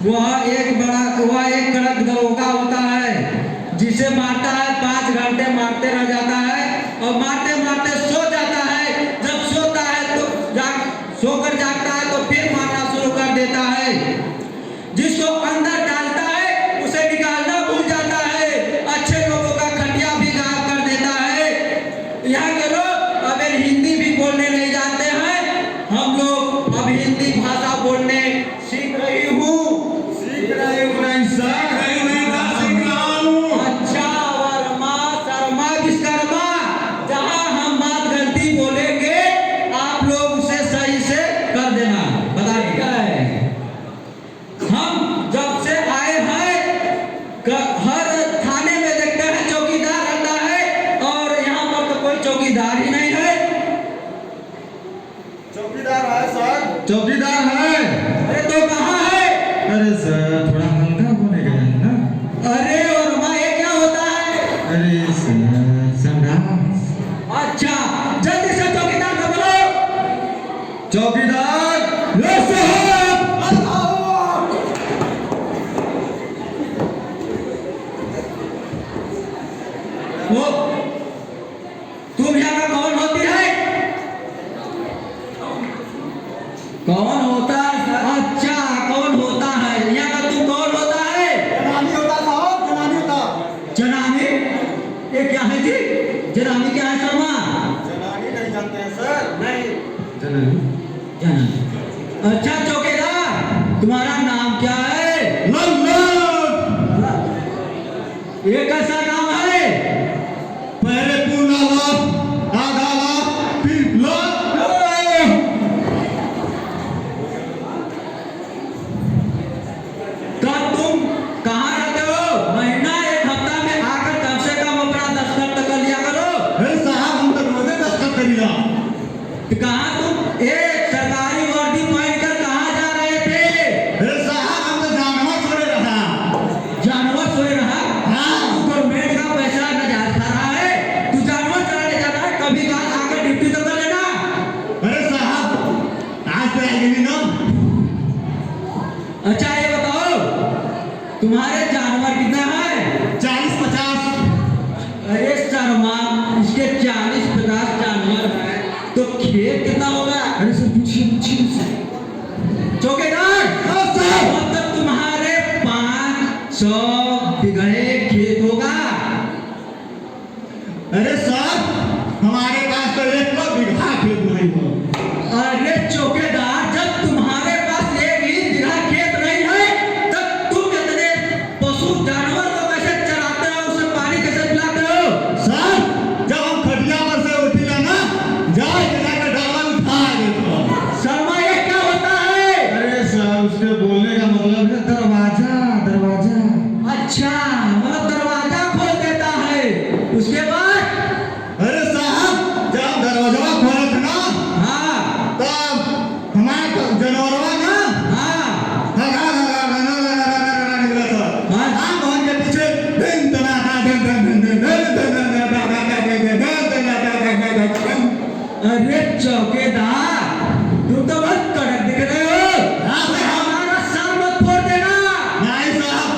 वह एक कड़क दरोगा होता है, जिसे मारता है 5 घंटे मारते रह जाता है और मारते मारते सो जाता है। जब सोता है तो सोकर जागता है तो फिर मारना शुरू कर देता है। जिसको अंदर डालता है उसे निकालना भूल जाता है। अच्छे लोगों का खटिया भी गायब कर देता है। यहाँ के लोग अब हिंदी भी बोलने नहीं जानते हैं। हम लोग अब हिंदी भाषा बोलने सीख रही हूँ। नहीं सर, सीख रहा हूँ। अच्छा, वर्मा शर्मा विश्वकर्मा, जहाँ हम बात गलती बोलेंगे आप लोग उसे सही से कर देना। बता क्या है, हम जब से आए हैं हर थाने में देखते हैं चौकीदार रहता है और यहाँ पर तो कोई चौकीदार ही नहीं है। चौकीदार है सर। चौकीदार है? अरे तो कहाँ है? अरे सर, थोड़ा हल्का होने गया है ना। अरे वर्मा, ये क्या होता है? अरे सर, संडास। अच्छा, जल्दी से चौकीदार को बुलाओ। चौकीदार, लो साहब। वो तुम यहाँ का कौन होती है? कौन होता है? अच्छा, कौन होता है? यहाँ का तुम कौन होता है? जनानी होता साहब, जनानी होता। जनानी? ये क्या है जी? जनानी क्या है शर्मा? जनानी नहीं जानते हैं सर? नहीं। जनानी। अच्छा चौकीदार, तुम्हारा नाम क्या है? ये कैसा नाम है? पहले पूरा लाभ, आधा लाभ, फिर लाभ। तो तुम कहाँ रहते हो? महीना 1 हफ्ता में आकर कम से कम अपना दस्तखत कर लिया करो। अरे साहब, हम तो रोजे दस्तखत करिएगा। तो कहाँ तुम एक सरकारी वर्दी पहनकर कहाँ जा रहे थे? अरे साहब, हम तो जानवर छोड़े रहा। जानवर सोए रहा? हाँ। गवर्नमेंट का पैसा न जा रहा है, तू जानवर चलाने जाता है। कभी कभार आकर ड्यूटी तो कर लेना। अरे साहब, आज तो आएंगे ना। अच्छा ये बताओ, तुम्हारे जानवर कितने हैं? 40-50। अरे शर्मा, इसके 40-50 जानवर हैं तो खेत कितना होगा? अरे सर, पूछिए। चौकीदार, हाँ सर। मतलब तुम्हारे 500 बीघे खेत होगा? अरे सर, हमारे पास तो 1 बीघा खेत नहीं है। अरे चौकीदार, जब तुम्हारे पास 1 ही बीघा खेत नहीं है तब तुम इतने पशु जानवर को कैसे चराते हो, उसे पानी कैसे पिलाते हो? सर, जब हम खटिया पर से उठिला ना, जाकर डाला उठा देता। शर्मा, ये क्या होता है? अरे सर, उसके बोलने का मतलब है दरवाजा। अच्छा, मतलब दरवाजा खोल देता है। उसके बाद? अरे साहब, जब दरवाजा खोला था ना, हाँ तब हमारा जानवरवा ना निकला था। हम वहाँ के पीछे अरे चौकीदार, तुम तो बहुत कड़क दिख रहे हो। हमारा सर मत फोड़ देना। नहीं साहब,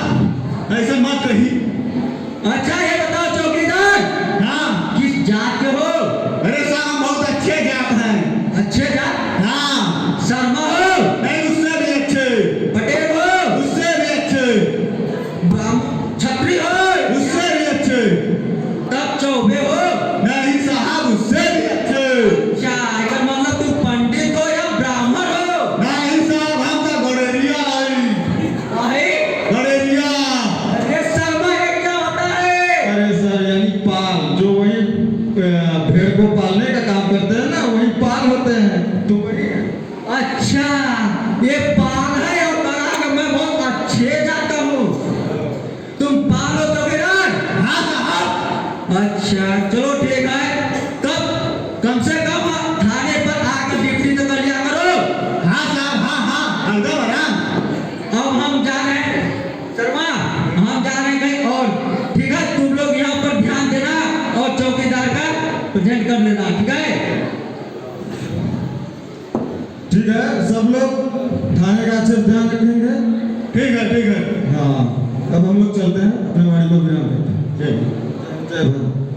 ऐसे मत कही। अच्छा ये बताओ चौकीदार, हाँ। किस जात के हो? अरे साहब, हम बहुत अच्छे जात हैं। अच्छे जात? हाँ। शर्मा हो? नहीं, उससे भी अच्छे। पटेल हो? उससे भी अच्छे। छत्री हो? उससे भी अच्छे। तब चौबे हो? नहीं साहब, उससे भी अच्छे। क्या इसका मतलब तुम पंडित हो या ब्राह्मण हो? नहीं साहब, हम तो गड़ेरिया हैं। गड़ेरिया। अरे शर्मा, ये क्या होता है? अरे सर, यानी पाल, जो वही भेड़ को पालने का काम करते हैं ना, वही पाल होते हैं। तो वही है। अच्छा, ये पाल है और बड़ा मैं बहुत अच्छे जाता हूँ। तुम पाल हो चौकीदार? हाँ साहब। अच्छा चलो ठीक है, तब कम से कम थाने पर आकर ड्यूटी तो कर लिया करो। हाँ साहब, हाँ, एकदम आराम। अब हम जा रहे हैं शर्मा, हम जा रहे हैं कहीं और। ठीक है, तुम लोग यहाँ पर ध्यान देना और चौकीदार का प्रेजेंट कर लेना। ठीक है? ठीक है, सब लोग थाने का अच्छे से ध्यान रखेंगे। ठीक है। हम लोग चलते हैं, अपने वाणी को विराम करते हैं। जय हिंद, जय भारत।